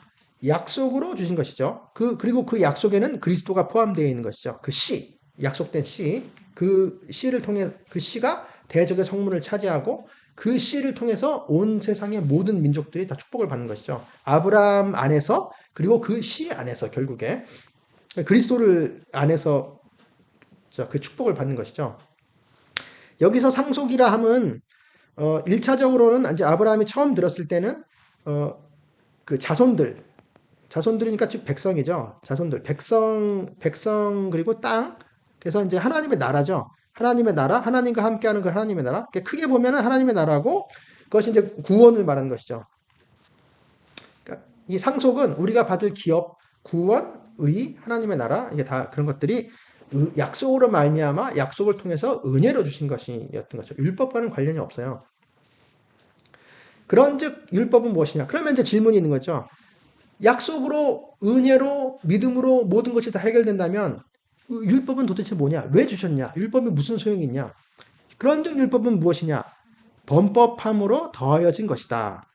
약속으로 주신 것이죠. 그리고 그 약속에는 그리스도가 포함되어 있는 것이죠. 그 씨, 약속된 씨, 그 씨를 통해 그 씨가 대적의 성문을 차지하고 그 씨를 통해서 온 세상의 모든 민족들이 다 축복을 받는 것이죠. 아브라함 안에서 그리고 그 씨 안에서 결국에 그리스도를 안에서 그 축복을 받는 것이죠. 여기서 상속이라 함은 1차적으로는 이제 아브라함이 처음 들었을 때는 어, 그 자손들이니까 즉 백성이죠. 자손들, 백성 그리고 땅. 그래서 이제 하나님의 나라죠. 하나님의 나라, 하나님과 함께하는 그 하나님의 나라. 크게 보면은 하나님의 나라고 그것이 이제 구원을 말하는 것이죠. 그러니까 이 상속은 우리가 받을 기업, 구원, 의, 하나님의 나라 이게 다 그런 것들이 약속으로 말미암아 약속을 통해서 은혜로 주신 것이었던 거죠. 율법과는 관련이 없어요. 그런즉 율법은 무엇이냐? 그러면 이제 질문이 있는 거죠. 약속으로 은혜로 믿음으로 모든 것이 다 해결된다면 율법은 도대체 뭐냐? 왜 주셨냐? 율법이 무슨 소용이 있냐? 그런즉 율법은 무엇이냐? 범법함으로 더하여진 것이다.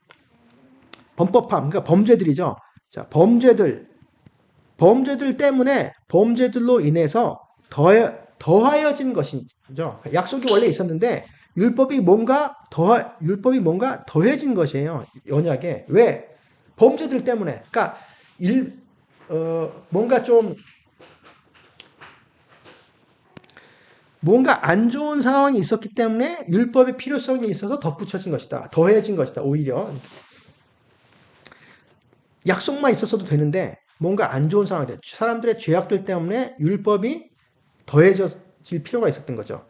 범법함, 그러니까 범죄들이죠. 자, 범죄들 때문에 범죄들로 인해서 더하여진 것이죠. 약속이 원래 있었는데 율법이 뭔가 더해진 것이에요. 언약에. 왜? 범죄들 때문에. 그러니까 뭔가 좀 뭔가 안 좋은 상황이 있었기 때문에 율법의 필요성이 있어서 덧붙여진 것이다. 더해진 것이다. 오히려 약속만 있었어도 되는데 뭔가 안 좋은 상황이 돼. 사람들의 죄악들 때문에 율법이 더해질 필요가 있었던 거죠.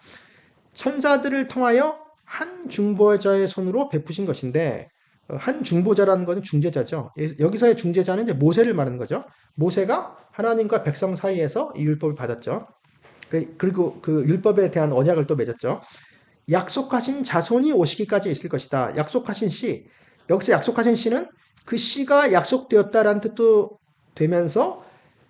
천사들을 통하여 한 중보자의 손으로 베푸신 것인데 한 중보자라는 것은 중재자죠. 여기서의 중재자는 이제 모세를 말하는 거죠. 모세가 하나님과 백성 사이에서 이 율법을 받았죠. 그리고 그 율법에 대한 언약을 또 맺었죠. 약속하신 자손이 오시기까지 있을 것이다. 약속하신 씨. 여기서 약속하신 씨는 그 씨가 약속되었다라는 뜻도 되면서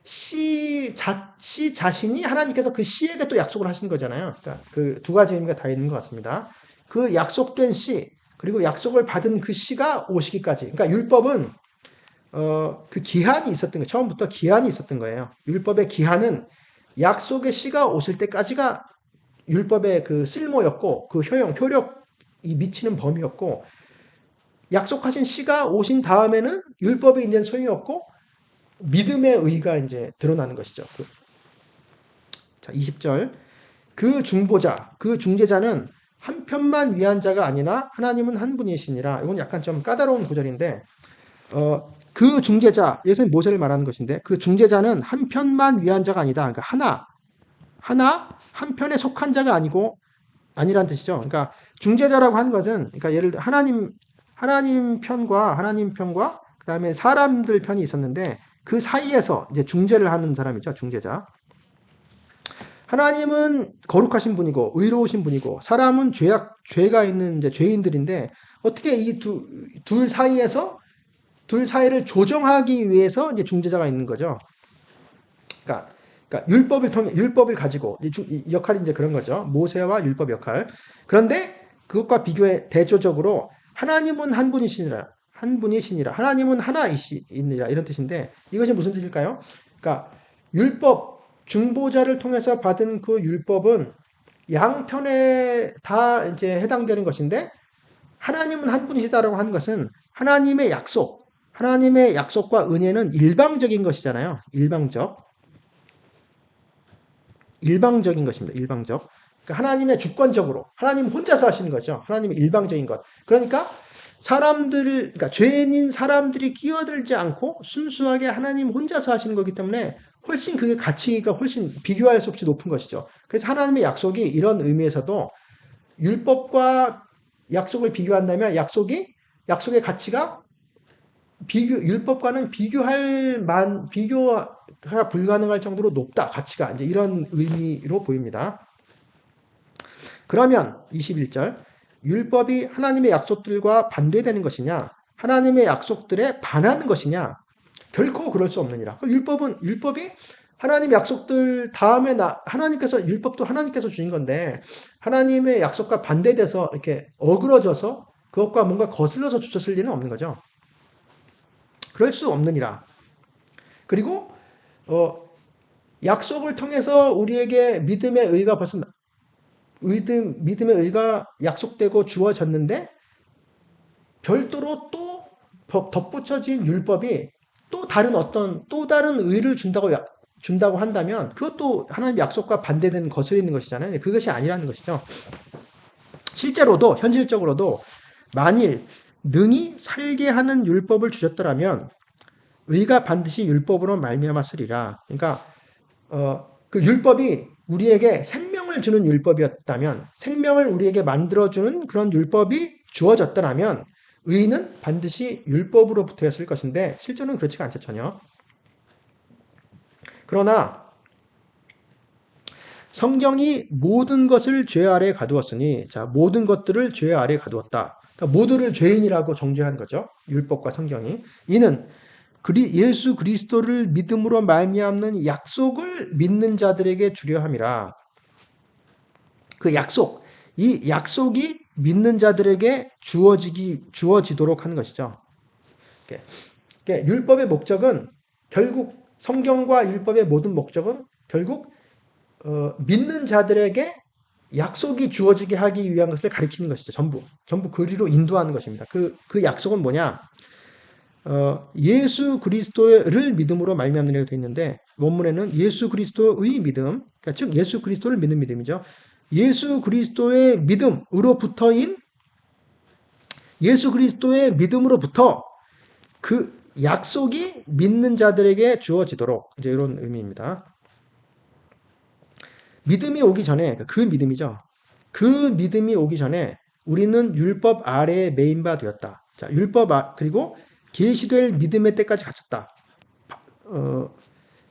씨 자신이 하나님께서 그 씨에게 또 약속을 하신 거잖아요. 그러니까 그 두 가지 의미가 다 있는 것 같습니다. 그 약속된 씨, 그리고 약속을 받은 그 씨가 오시기까지. 그러니까 율법은 그 기한이 있었던 거예요. 처음부터 기한이 있었던 거예요. 율법의 기한은 약속의 씨가 오실 때까지가 율법의 그 쓸모였고 그 효력이 미치는 범위였고 약속하신 씨가 오신 다음에는 율법이 이제 소용이 없고 믿음의 의가 이제 드러나는 것이죠. 자, 20절. 그 중보자, 그 중재자는 한편만 위한 자가 아니라 하나님은 한 분이시니라. 이건 약간 좀 까다로운 구절인데 그 중재자, 예수님 모세를 말하는 것인데 그 중재자는 한편만 위한 자가 아니다. 그러니까 한 편에 속한 자가 아니란 뜻이죠. 그러니까 중재자라고 하는 것은 그러니까 예를 들어 하나님 편과 그다음에 사람들 편이 있었는데 그 사이에서 이제 중재를 하는 사람이죠. 중재자. 하나님은 거룩하신 분이고 의로우신 분이고 사람은 죄가 있는 이제 죄인들인데 어떻게 이 둘 사이를 조정하기 위해서 이제 중재자가 있는 거죠. 그러니까 율법을 가지고 이 역할이 이제 그런 거죠. 모세와 율법 역할. 그런데 그것과 비교해 대조적으로 하나님은 한 분이시니라. 하나님은 하나이시니라. 이런 뜻인데 이것이 무슨 뜻일까요? 그러니까 율법 중보자를 통해서 받은 그 율법은 양편에 다 이제 해당되는 것인데 하나님은 한 분이시다라고 하는 것은 하나님의 약속과 은혜는 일방적인 것이잖아요. 일방적인 것입니다. 일방적. 그러니까 하나님의 주권적으로 하나님 혼자서 하시는 거죠. 하나님의 일방적인 것. 그러니까 그러니까 죄인인 사람들이 끼어들지 않고 순수하게 하나님 혼자서 하시는 거기 때문에 훨씬 그게 가치가 훨씬 비교할 수 없이 높은 것이죠. 그래서 하나님의 약속이 이런 의미에서도 율법과 약속을 비교한다면 약속의 가치가 율법과는 비교가 불가능할 정도로 높다. 가치가 이제 이런 의미로 보입니다. 그러면 21절 율법이 하나님의 약속들과 반대되는 것이냐? 하나님의 약속들에 반하는 것이냐? 결코 그럴 수 없느니라. 율법이 하나님 약속들 다음에 하나님께서 율법도 하나님께서 주신 건데 하나님의 약속과 반대돼서 이렇게 어그러져서 그것과 뭔가 거슬러서 주셨을 리는 없는 거죠. 그럴 수 없느니라. 그리고 약속을 통해서 우리에게 믿음의 의가 약속되고 주어졌는데 별도로 또 덧붙여진 율법이 또 다른 의를 준다고 한다면 그것도 하나님 약속과 반대되는 거스리는 것이잖아요. 그것이 아니라는 것이죠. 현실적으로도 만일 능히 살게 하는 율법을 주셨더라면 의가 반드시 율법으로 말미암았으리라. 그러니까 그 율법이 우리에게 생명을 주는 율법이었다면, 생명을 우리에게 만들어주는 그런 율법이 주어졌더라면 의는 반드시 율법으로부터였을 것인데 실제로는 그렇지가 않죠, 전혀. 그러나 성경이 모든 것을 죄 아래 가두었으니, 자, 모든 것들을 죄 아래 가두었다. 그러니까 모두를 죄인이라고 정죄한 거죠. 율법과 성경이. 이는 예수 그리스도를 믿음으로 말미암는 약속을 믿는 자들에게 주려 함이라. 이 약속이 믿는 자들에게 주어지도록 하는 것이죠. 그러니까 율법의 목적은 결국 성경과 율법의 모든 목적은 결국 믿는 자들에게 약속이 주어지게 하기 위한 것을 가리키는 것이죠. 전부 그리로 인도하는 것입니다. 그 약속은 뭐냐? 예수 그리스도를 믿음으로 말미암느라고 되어 있는데 원문에는 예수 그리스도의 믿음, 그러니까 즉 예수 그리스도를 믿는 믿음이죠. 예수 그리스도의 믿음으로부터인 예수 그리스도의 믿음으로부터 그 약속이 믿는 자들에게 주어지도록 이제 이런 의미입니다. 믿음이 오기 전에 그 믿음이죠. 그 믿음이 오기 전에 우리는 율법 아래에 매인 바 되었다. 자, 그리고 계시될 믿음의 때까지 갇혔다.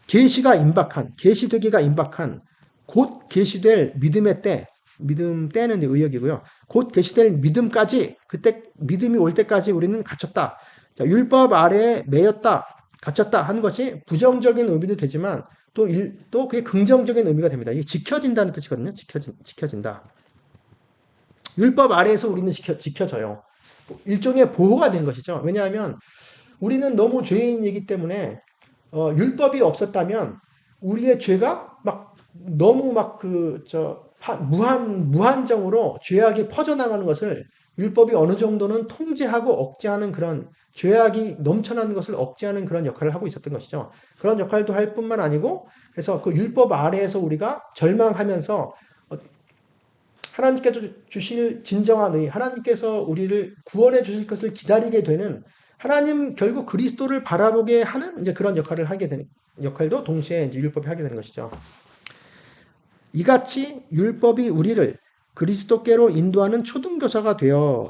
계시되기가 임박한 곧 계시될 믿음의 때, 믿음 때는 의역이고요. 곧 계시될 믿음까지 그때 믿음이 올 때까지 우리는 갇혔다. 자, 율법 아래에 매였다, 갇혔다 하는 것이 부정적인 의미도 되지만 또 그게 긍정적인 의미가 됩니다. 이게 지켜진다는 뜻이거든요. 지켜진다. 율법 아래에서 우리는 지켜져요. 일종의 보호가 되는 것이죠. 왜냐하면 우리는 너무 죄인이기 때문에 율법이 없었다면 우리의 죄가 막 너무 무한정으로 죄악이 퍼져나가는 것을 율법이 어느 정도는 통제하고 억제하는 그런 죄악이 넘쳐나는 것을 억제하는 그런 역할을 하고 있었던 것이죠. 그런 역할도 할 뿐만 아니고 그래서 그 율법 아래에서 우리가 절망하면서 하나님께서 주실 진정한 하나님께서 우리를 구원해 주실 것을 기다리게 되는 결국 그리스도를 바라보게 하는 이제 그런 역할도 동시에 이제 율법이 하게 되는 것이죠. 이같이 율법이 우리를 그리스도께로 인도하는 초등교사가 되어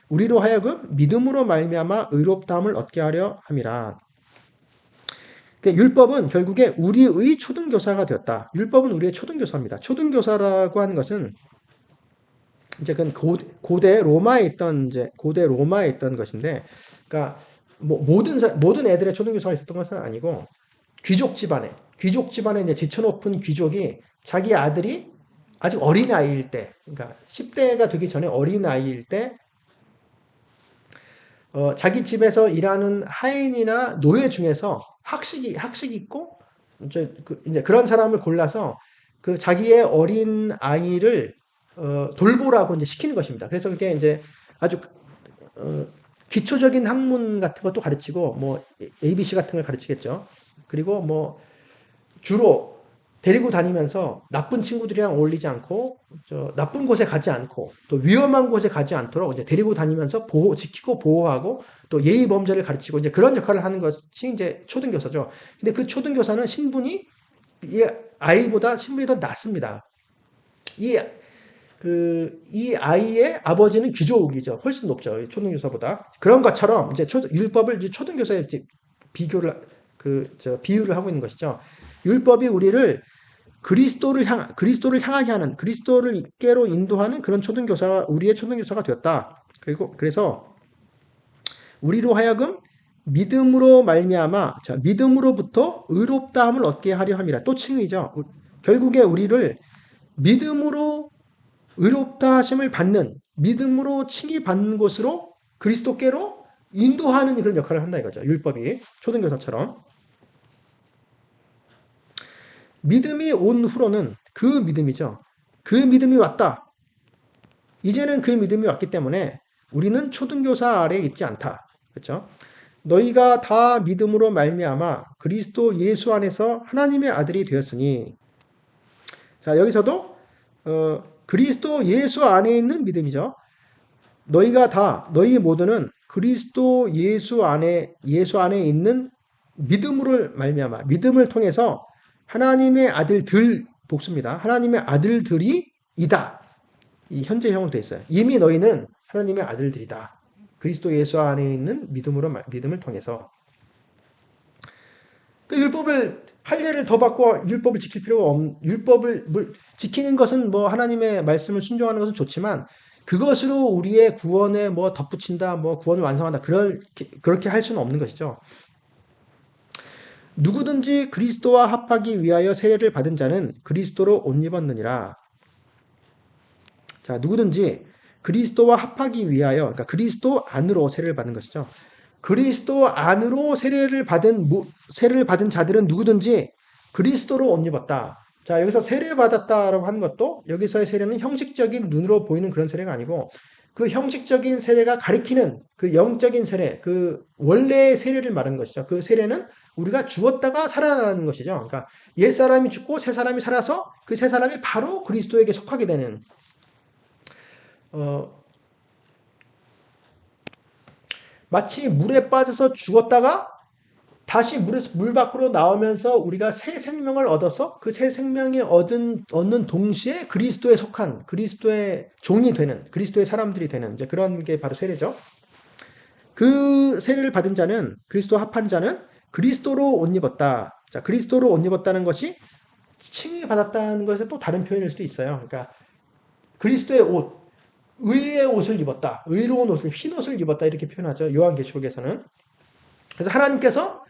우리로 하여금 믿음으로 말미암아 의롭다함을 얻게 하려 함이라. 그러니까 율법은 결국에 우리의 초등교사가 되었다. 율법은 우리의 초등교사입니다. 초등교사라고 하는 것은 이제 그건 고대 로마에 있던 것인데, 그러니까 뭐 모든 애들의 초등교사가 있었던 것은 아니고 귀족 집안에 이제 지쳐 높은 귀족이 자기 아들이 아직 어린 아이일 때, 그러니까 10대가 되기 전에 어린 아이일 때, 자기 집에서 일하는 하인이나 노예 중에서 학식 있고 이제 그런 사람을 골라서 그 자기의 어린 아이를 돌보라고 이제 시키는 것입니다. 그래서 그게 이제 아주 기초적인 학문 같은 것도 가르치고 뭐 ABC 같은 걸 가르치겠죠. 그리고 뭐 주로 데리고 다니면서 나쁜 친구들이랑 어울리지 않고 나쁜 곳에 가지 않고 또 위험한 곳에 가지 않도록 이제 데리고 다니면서 지키고 보호하고 또 예의 범절을 가르치고 이제 그런 역할을 하는 것이 이제 초등교사죠. 근데 그 초등교사는 신분이 이 아이보다 신분이 더 낮습니다. 이 이 아이의 아버지는 귀족이죠. 훨씬 높죠. 초등교사보다. 그런 것처럼 이제 율법을 이제 초등교사에 이제 비교를 비유를 하고 있는 것이죠. 율법이 우리를 그리스도를 향하게 하는, 그리스도를 께로 인도하는 그런 우리의 초등교사가 되었다. 그리고, 그래서, 우리로 하여금 믿음으로 말미암아, 자, 믿음으로부터 의롭다함을 얻게 하려 함이라. 또 칭의죠. 결국에 우리를 믿음으로 의롭다 하심을 받는, 믿음으로 칭의 받는 곳으로 그리스도께로 인도하는 그런 역할을 한다 이거죠. 율법이. 초등교사처럼. 믿음이 온 후로는 그 믿음이죠. 그 믿음이 왔다. 이제는 그 믿음이 왔기 때문에 우리는 초등교사 아래에 있지 않다. 그렇죠? 너희가 다 믿음으로 말미암아 그리스도 예수 안에서 하나님의 아들이 되었으니 자 여기서도 그리스도 예수 안에 있는 믿음이죠. 너희 모두는 그리스도 예수 안에 있는 믿음으로 말미암아 믿음을 통해서 하나님의 아들들 복수입니다. 하나님의 아들들이 이다. 이 현재형으로 되어 있어요. 이미 너희는 하나님의 아들들이다. 그리스도 예수 안에 있는 믿음을 통해서 그 율법을 할례를 더 받고 율법을 지킬 필요가 율법을 지키는 것은 뭐 하나님의 말씀을 순종하는 것은 좋지만 그것으로 우리의 구원에 뭐 덧붙인다, 뭐 구원을 완성한다 그렇게 할 수는 없는 것이죠. 누구든지 그리스도와 합하기 위하여 세례를 받은 자는 그리스도로 옷 입었느니라. 자, 누구든지 그리스도와 합하기 위하여, 그러니까 그리스도 안으로 세례를 받는 것이죠. 그리스도 안으로 세례를 받은 자들은 누구든지 그리스도로 옷 입었다. 자, 여기서 세례 받았다라고 하는 것도 여기서의 세례는 형식적인 눈으로 보이는 그런 세례가 아니고 그 형식적인 세례가 가리키는 그 영적인 세례, 그 원래의 세례를 말하는 것이죠. 그 세례는 우리가 죽었다가 살아나는 것이죠. 그러니까 옛 사람이 죽고 새 사람이 살아서 그 새 사람이 바로 그리스도에게 속하게 되는 어, 마치 물에 빠져서 죽었다가 다시 물 밖으로 나오면서 우리가 새 생명을 얻어서 그 새 생명이 얻는 동시에 그리스도에 속한 그리스도의 종이 되는 그리스도의 사람들이 되는 이제 그런 게 바로 세례죠. 그 세례를 받은 자는 그리스도 합한 자는 그리스도로 옷 입었다. 자, 그리스도로 옷 입었다는 것이 칭의 받았다는 것에 또 다른 표현일 수도 있어요. 그러니까 그리스도의 옷, 의의 옷을 입었다. 의로운 옷을, 흰 옷을 입었다. 이렇게 표현하죠. 요한계시록에서는. 그래서 하나님께서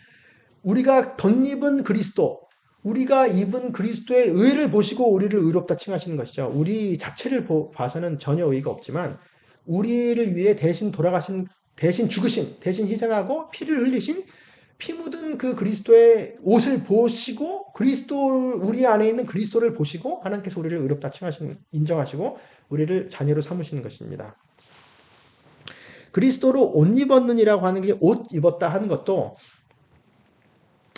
우리가 덧입은 그리스도, 우리가 입은 그리스도의 의를 보시고 우리를 의롭다 칭하시는 것이죠. 우리 자체를 봐서는 전혀 의의가 없지만 우리를 위해 대신 돌아가신, 대신 죽으신, 대신 희생하고 피를 흘리신 피 묻은 그 그리스도의 옷을 보시고 우리 안에 있는 그리스도를 보시고 하나님께서 우리를 의롭다 인정하시고 우리를 자녀로 삼으시는 것입니다. 그리스도로 옷 입었느니라고 하는 게 옷 입었다 하는 것도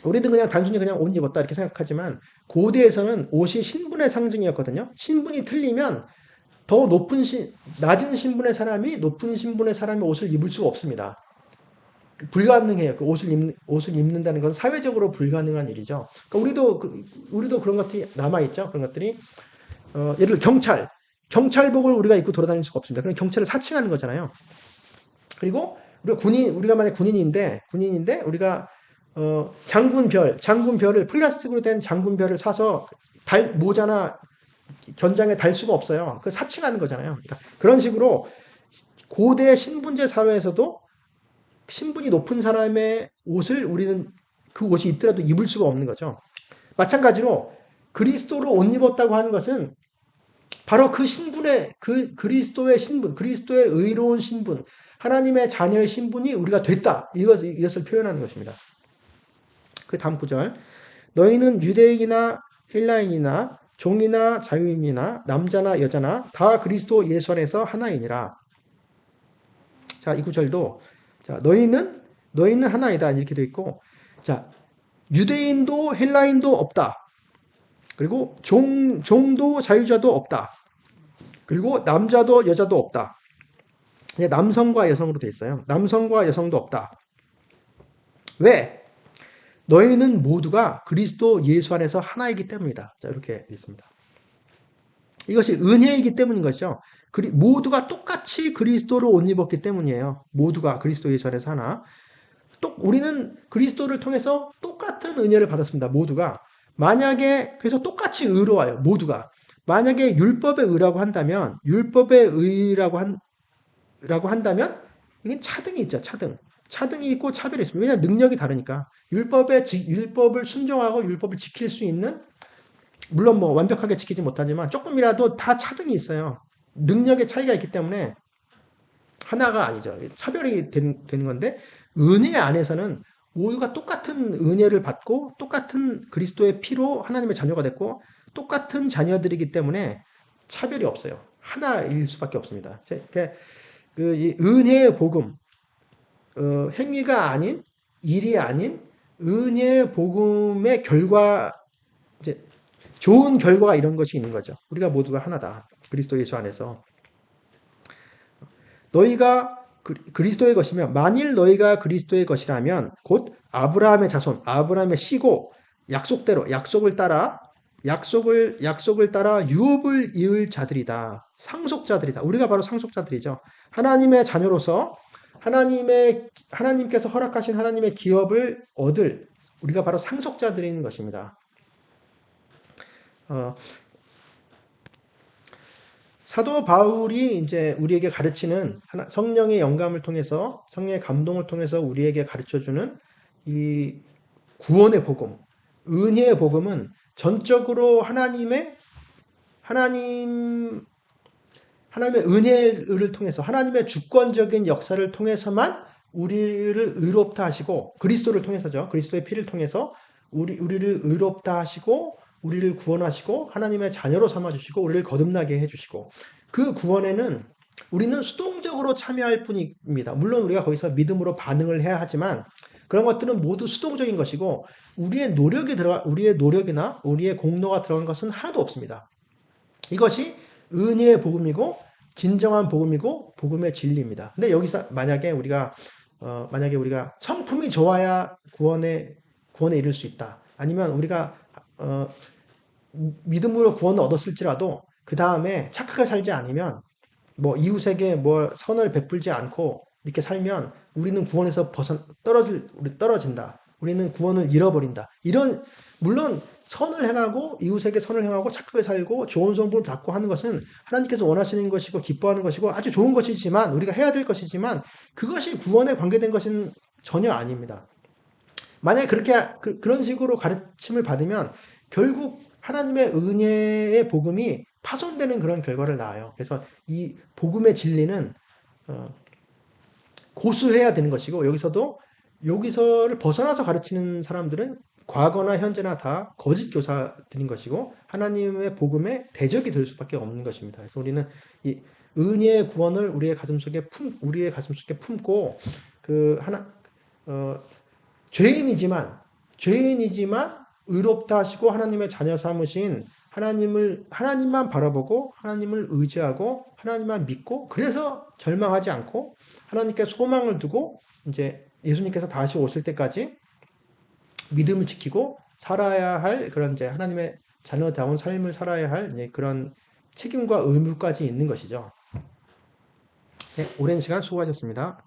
우리는 그냥 단순히 그냥 옷 입었다 이렇게 생각하지만 고대에서는 옷이 신분의 상징이었거든요. 신분이 틀리면 더 낮은 신분의 사람이 높은 신분의 사람의 옷을 입을 수가 없습니다. 불가능해요. 그 옷을 입는다는 건 사회적으로 불가능한 일이죠. 그러니까 우리도 그런 것들이 남아있죠. 그런 것들이. 예를 들어 경찰복을 우리가 입고 돌아다닐 수가 없습니다. 그럼 경찰을 사칭하는 거잖아요. 그리고 우리가 만약 군인인데 우리가 장군별을 플라스틱으로 된 장군별을 사서 모자나 견장에 달 수가 없어요. 그 사칭하는 거잖아요. 그러니까 그런 식으로 고대 신분제 사회에서도 신분이 높은 사람의 옷을 우리는 그 옷이 있더라도 입을 수가 없는 거죠. 마찬가지로 그리스도로 옷 입었다고 하는 것은 바로 그 신분의 그리스도의 신분, 그리스도의 의로운 신분, 하나님의 자녀의 신분이 우리가 됐다. 이것을 표현하는 것입니다. 그 다음 구절. 너희는 유대인이나 헬라인이나 종이나 자유인이나 남자나 여자나 다 그리스도 예수 안에서 하나이니라. 자, 이 구절도 자, 너희는 하나이다 이렇게 되어 있고 자, 유대인도 헬라인도 없다. 그리고 종도 자유자도 없다. 그리고 남자도 여자도 없다. 남성과 여성으로 돼 있어요. 남성과 여성도 없다. 왜? 너희는 모두가 그리스도 예수 안에서 하나이기 때문이다. 자, 이렇게 돼 있습니다. 이것이 은혜이기 때문인 것이죠. 모두가 똑같이 그리스도를 옷 입었기 때문이에요. 모두가 그리스도 예수 안에서 하나. 우리는 그리스도를 통해서 똑같은 은혜를 받았습니다. 모두가. 만약에 그래서 똑같이 의로워요. 모두가. 만약에 율법의 의라고 한다면 라고 한다면 이게 차등이 있죠. 차등이 있고 차별이 있습니다. 왜냐하면 능력이 다르니까. 율법을 순종하고 율법을 지킬 수 있는, 물론 뭐 완벽하게 지키지 못하지만 조금이라도 다 차등이 있어요. 능력의 차이가 있기 때문에 하나가 아니죠. 차별이 되는 건데, 은혜 안에서는 모두가 똑같은 은혜를 받고 똑같은 그리스도의 피로 하나님의 자녀가 됐고 똑같은 자녀들이기 때문에 차별이 없어요. 하나일 수밖에 없습니다. 이 은혜의 복음, 행위가 아닌, 일이 아닌 은혜의 복음의 결과, 이제 좋은 결과가 이런 것이 있는 거죠. 우리가 모두가 하나다. 그리스도 예수 안에서. 너희가 그리스도의 것이면, 만일 너희가 그리스도의 것이라면 곧 아브라함의 자손, 아브라함의 씨고 약속을 따라 유업을 이을 자들이다. 상속자들이다. 우리가 바로 상속자들이죠. 하나님의 자녀로서 하나님께서 허락하신 하나님의 기업을 얻을 우리가 바로 상속자들인 것입니다. 사도 바울이 이제 우리에게 가르치는 성령의 영감을 통해서, 성령의 감동을 통해서 우리에게 가르쳐주는 이 구원의 복음, 은혜의 복음은 전적으로 하나님의 은혜를 통해서, 하나님의 주권적인 역사를 통해서만 우리를 의롭다 하시고, 그리스도를 통해서죠. 그리스도의 피를 통해서 우리를 의롭다 하시고, 우리를 구원하시고, 하나님의 자녀로 삼아주시고, 우리를 거듭나게 해주시고, 그 구원에는 우리는 수동적으로 참여할 뿐입니다. 물론 우리가 거기서 믿음으로 반응을 해야 하지만, 그런 것들은 모두 수동적인 것이고, 우리의 노력이나 우리의 공로가 들어간 것은 하나도 없습니다. 이것이 은혜의 복음이고 진정한 복음이고 복음의 진리입니다. 근데 여기서 만약에 우리가 성품이 좋아야 구원에 이를 수 있다. 아니면 우리가 믿음으로 구원을 얻었을지라도 그 다음에 착하게 살지 않으면, 뭐 이웃에게 뭐 선을 베풀지 않고 이렇게 살면 우리는 구원에서 떨어진다. 우리는 구원을 잃어버린다. 물론 선을 행하고 이웃에게 선을 행하고 착하게 살고 좋은 성품을 갖고 하는 것은 하나님께서 원하시는 것이고 기뻐하는 것이고 아주 좋은 것이지만, 우리가 해야 될 것이지만, 그것이 구원에 관계된 것은 전혀 아닙니다. 만약에 그런 식으로 가르침을 받으면 결국 하나님의 은혜의 복음이 파손되는 그런 결과를 낳아요. 그래서 이 복음의 진리는 고수해야 되는 것이고, 여기서를 벗어나서 가르치는 사람들은 과거나 현재나 다 거짓 교사들인 것이고 하나님의 복음에 대적이 될 수밖에 없는 것입니다. 그래서 우리는 이 은혜의 구원을 우리의 가슴 속에 품고 죄인이지만 의롭다 하시고 하나님의 자녀 삼으신 하나님만 바라보고 하나님을 의지하고 하나님만 믿고, 그래서 절망하지 않고 하나님께 소망을 두고 이제 예수님께서 다시 오실 때까지 믿음을 지키고 살아야 할, 그런 이제 하나님의 자녀다운 삶을 살아야 할 그런 책임과 의무까지 있는 것이죠. 네, 오랜 시간 수고하셨습니다.